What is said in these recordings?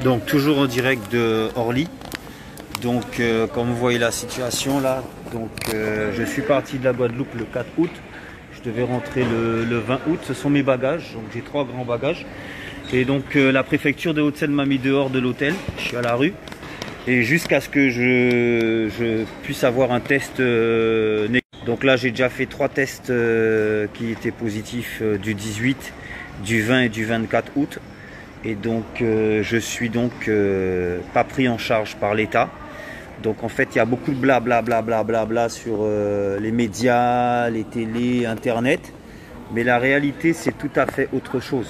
Donc toujours en direct de Orly. Donc comme vous voyez la situation là, donc je suis parti de la Guadeloupe le 4 août. Je devais rentrer le 20 août. Ce sont mes bagages. Donc j'ai 3 grands bagages. Et donc la préfecture de Hauts-de-Seine m'a mis dehors de l'hôtel. Je suis à la rue. Et jusqu'à ce que je puisse avoir un test négatif. Donc là j'ai déjà fait 3 tests qui étaient positifs du 18, du 20 et du 24 août. Et donc je suis donc pas pris en charge par l'État. Donc en fait il y a beaucoup de blabla sur les médias, les télés, internet. Mais la réalité c'est tout à fait autre chose.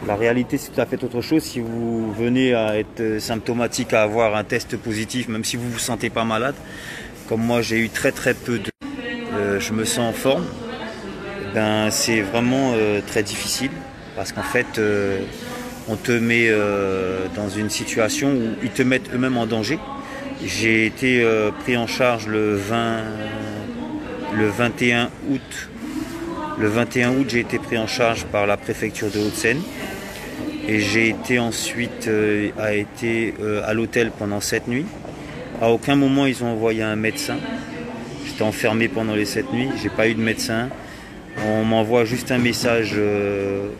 La réalité c'est tout à fait autre chose. Si vous venez à être symptomatique, à avoir un test positif, même si vous ne vous sentez pas malade, comme moi j'ai eu très peu de... je me sens en forme, ben, c'est vraiment très difficile. Parce qu'en fait on te met dans une situation où ils te mettent eux-mêmes en danger. J'ai été pris en charge le 21 août. Le 21 août, j'ai été pris en charge par la préfecture de Hauts-de-Seine. Et j'ai été ensuite à l'hôtel pendant 7 nuits. À aucun moment, ils ont envoyé un médecin. J'étais enfermé pendant les 7 nuits. J'ai pas eu de médecin. On m'envoie juste un message,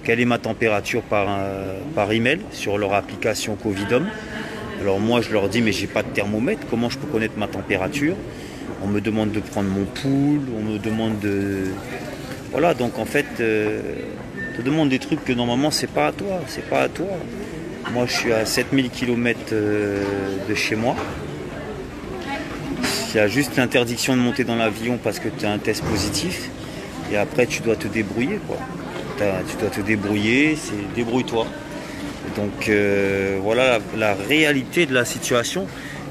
quelle est ma température par email sur leur application Covidom. Alors moi je leur dis mais j'ai pas de thermomètre, comment je peux connaître ma température? On me demande de prendre mon pouls, on me demande de... Voilà, donc en fait, on te demande des trucs que normalement c'est pas à toi, c'est pas à toi. Moi je suis à 7000 km de chez moi. Il y a juste l'interdiction de monter dans l'avion parce que tu as un test positif. Et après tu dois te débrouiller quoi. Tu dois te débrouiller, c'est débrouille-toi. Donc voilà la réalité de la situation.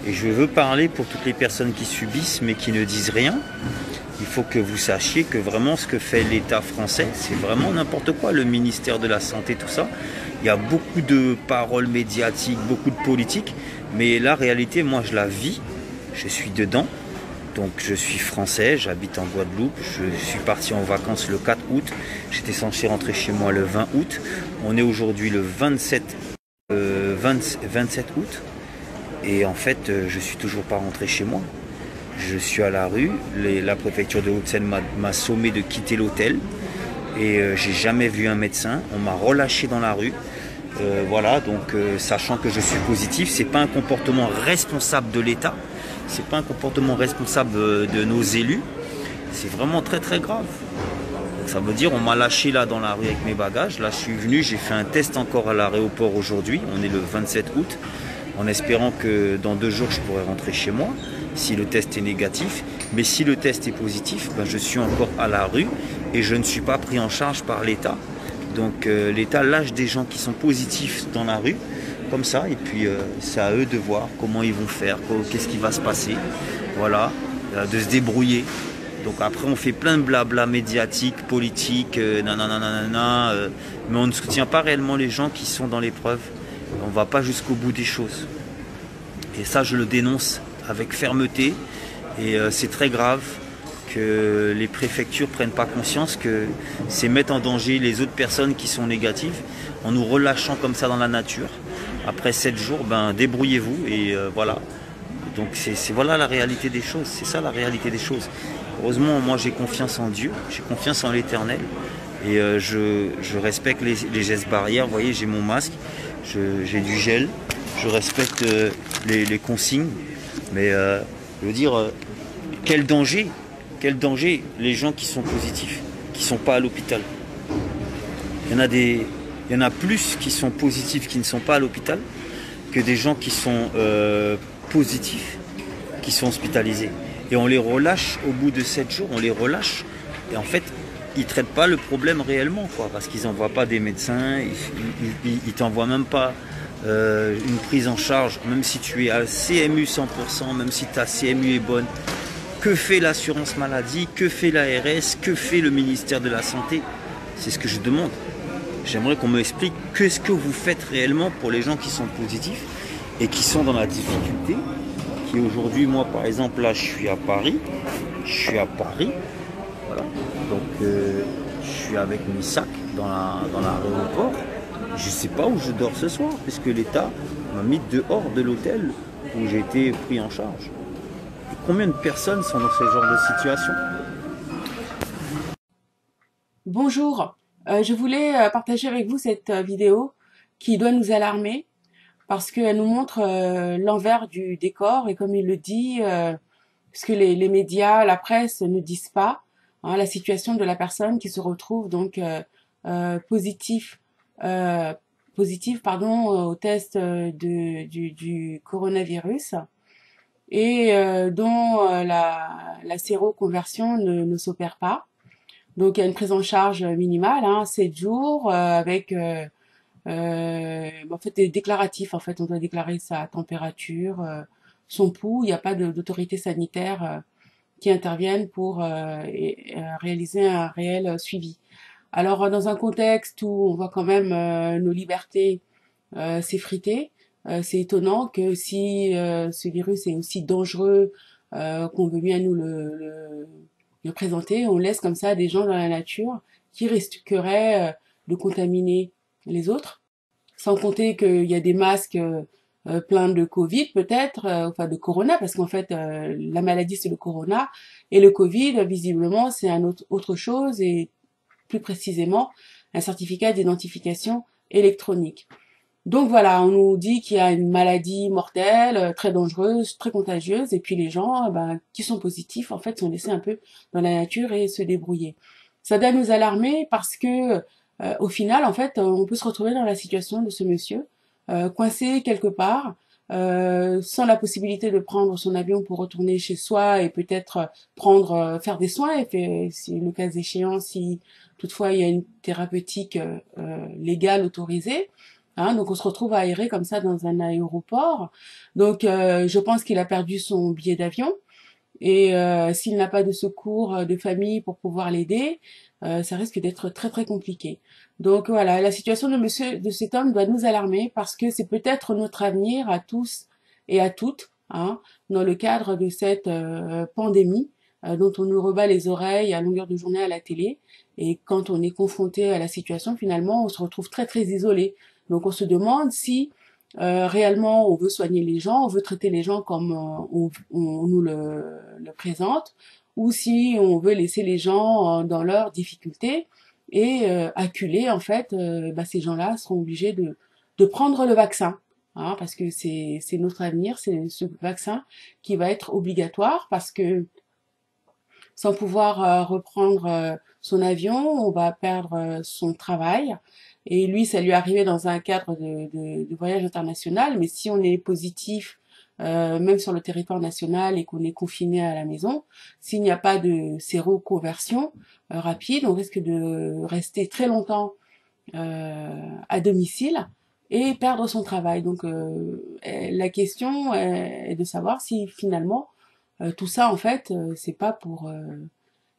Et je veux parler pour toutes les personnes qui subissent mais qui ne disent rien. Il faut que vous sachiez que vraiment ce que fait l'État français, c'est vraiment n'importe quoi. Le ministère de la Santé, tout ça. Il y a beaucoup de paroles médiatiques, beaucoup de politique. Mais la réalité, moi je la vis. Je suis dedans. Donc je suis français, j'habite en Guadeloupe, je suis parti en vacances le 4 août, j'étais censé rentrer chez moi le 20 août, on est aujourd'hui le 27 août, et en fait je suis toujours pas rentré chez moi. Je suis à la rue, la préfecture de Hauts-de-Seine m'a sommé de quitter l'hôtel, et j'ai jamais vu un médecin, on m'a relâché dans la rue. Voilà, donc sachant que je suis positif, c'est pas un comportement responsable de l'État. C'est pas un comportement responsable de nos élus. C'est vraiment très grave. Donc ça veut dire on m'a lâché là dans la rue avec mes bagages. Là je suis venu, j'ai fait un test encore à l'aéroport aujourd'hui. On est le 27 août. En espérant que dans 2 jours je pourrai rentrer chez moi. Si le test est négatif. Mais si le test est positif, ben, je suis encore à la rue. Et je ne suis pas pris en charge par l'État. Donc l'État lâche des gens qui sont positifs dans la rue. Comme ça, et puis c'est à eux de voir comment ils vont faire, qu'est-ce qui va se passer, voilà, de se débrouiller. Donc après on fait plein de blabla médiatique, politique, nanana, mais on ne soutient pas réellement les gens qui sont dans l'épreuve. On ne va pas jusqu'au bout des choses. Et ça je le dénonce avec fermeté, et c'est très grave que les préfectures ne prennent pas conscience que c'est mettre en danger les autres personnes qui sont négatives en nous relâchant comme ça dans la nature. Après 7 jours, ben, débrouillez-vous et voilà. Donc c'est voilà la réalité des choses, c'est ça la réalité des choses. Heureusement, moi j'ai confiance en Dieu, j'ai confiance en l'Éternel et je respecte les gestes barrières. Vous voyez, j'ai mon masque, j'ai du gel, je respecte les consignes. Mais je veux dire, quel danger les gens qui sont positifs, qui ne sont pas à l'hôpital. Il y en a plus qui sont positifs, qui ne sont pas à l'hôpital, que des gens qui sont positifs, qui sont hospitalisés. Et on les relâche au bout de 7 jours, on les relâche. Et en fait, ils ne traitent pas le problème réellement, quoi, parce qu'ils n'envoient pas des médecins, ils ne t'envoient même pas une prise en charge, même si tu es à CMU 100%, même si ta CMU est bonne. Que fait l'assurance maladie? Que fait l'ARS? Que fait le ministère de la Santé? C'est ce que je demande. J'aimerais qu'on m'explique qu'est-ce que vous faites réellement pour les gens qui sont positifs et qui sont dans la difficulté. Qui aujourd'hui, moi par exemple, là je suis à Paris. Voilà. Donc je suis avec mes sacs dans l'aéroport. je ne sais pas où je dors ce soir, puisque l'État m'a mis dehors de l'hôtel où j'ai été pris en charge. Et combien de personnes sont dans ce genre de situation? Bonjour, je voulais partager avec vous cette vidéo qui doit nous alarmer parce qu'elle nous montre l'envers du décor et comme il le dit, ce que les médias, la presse ne disent pas, hein, la situation de la personne qui se retrouve donc positif, euh, positive pardon, au test du coronavirus et dont la séroconversion ne s'opère pas. Donc il y a une prise en charge minimale, hein, 7 jours, avec en fait des déclaratifs. En fait, on doit déclarer sa température, son pouls. Il n'y a pas d'autorité sanitaire qui interviennent pour réaliser un réel suivi. Alors dans un contexte où on voit quand même nos libertés s'effriter, c'est étonnant que si ce virus est aussi dangereux qu'on veut bien nous le présenter, on laisse comme ça des gens dans la nature qui risqueraient de contaminer les autres, sans compter qu'il y a des masques pleins de Covid peut-être, enfin de Corona, parce qu'en fait la maladie c'est le Corona, et le Covid visiblement c'est un autre chose, et plus précisément un certificat d'identification électronique. Donc voilà, on nous dit qu'il y a une maladie mortelle, très dangereuse, très contagieuse, et puis les gens ben, qui sont positifs, en fait, sont laissés un peu dans la nature et se débrouiller. Ça doit nous alarmer parce que, au final, en fait, on peut se retrouver dans la situation de ce monsieur, coincé quelque part, sans la possibilité de prendre son avion pour retourner chez soi et peut-être prendre, faire des soins, et si le cas échéant, si toutefois il y a une thérapeutique légale autorisée. Hein, donc on se retrouve aéré comme ça dans un aéroport. Donc je pense qu'il a perdu son billet d'avion et s'il n'a pas de secours de famille pour pouvoir l'aider, ça risque d'être très très compliqué. Donc voilà, la situation de cet homme doit nous alarmer parce que c'est peut-être notre avenir à tous et à toutes, hein, dans le cadre de cette pandémie dont on nous rebat les oreilles à longueur de journée à la télé. Et quand on est confronté à la situation, finalement, on se retrouve très très isolé. Donc on se demande si réellement on veut soigner les gens, on veut traiter les gens comme on nous le présente, ou si on veut laisser les gens dans leurs difficultés et acculer en fait, bah, ces gens-là seront obligés de prendre le vaccin. Hein, parce que c'est notre avenir, c'est ce vaccin qui va être obligatoire parce que sans pouvoir reprendre son avion, on va perdre son travail. Et lui, ça lui est arrivé dans un cadre de voyage international, mais si on est positif, même sur le territoire national et qu'on est confiné à la maison, s'il n'y a pas de séroconversion rapide, on risque de rester très longtemps à domicile et perdre son travail. Donc la question est de savoir si finalement tout ça en fait c'est pas pour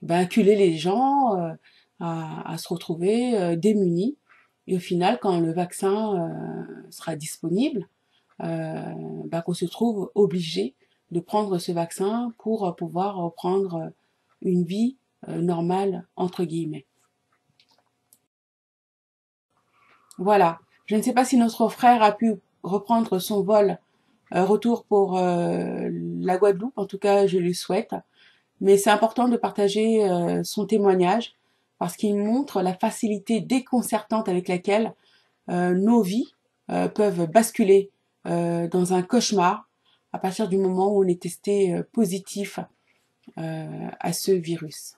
ben, acculer les gens à se retrouver démunis. Et au final, quand le vaccin sera disponible, ben, qu'on se trouve obligé de prendre ce vaccin pour pouvoir reprendre une vie normale, entre guillemets. Voilà. Je ne sais pas si notre frère a pu reprendre son vol retour pour la Guadeloupe. En tout cas, je lui souhaite. Mais c'est important de partager son témoignage parce qu'il montre la facilité déconcertante avec laquelle nos vies peuvent basculer dans un cauchemar à partir du moment où on est testé positif à ce virus.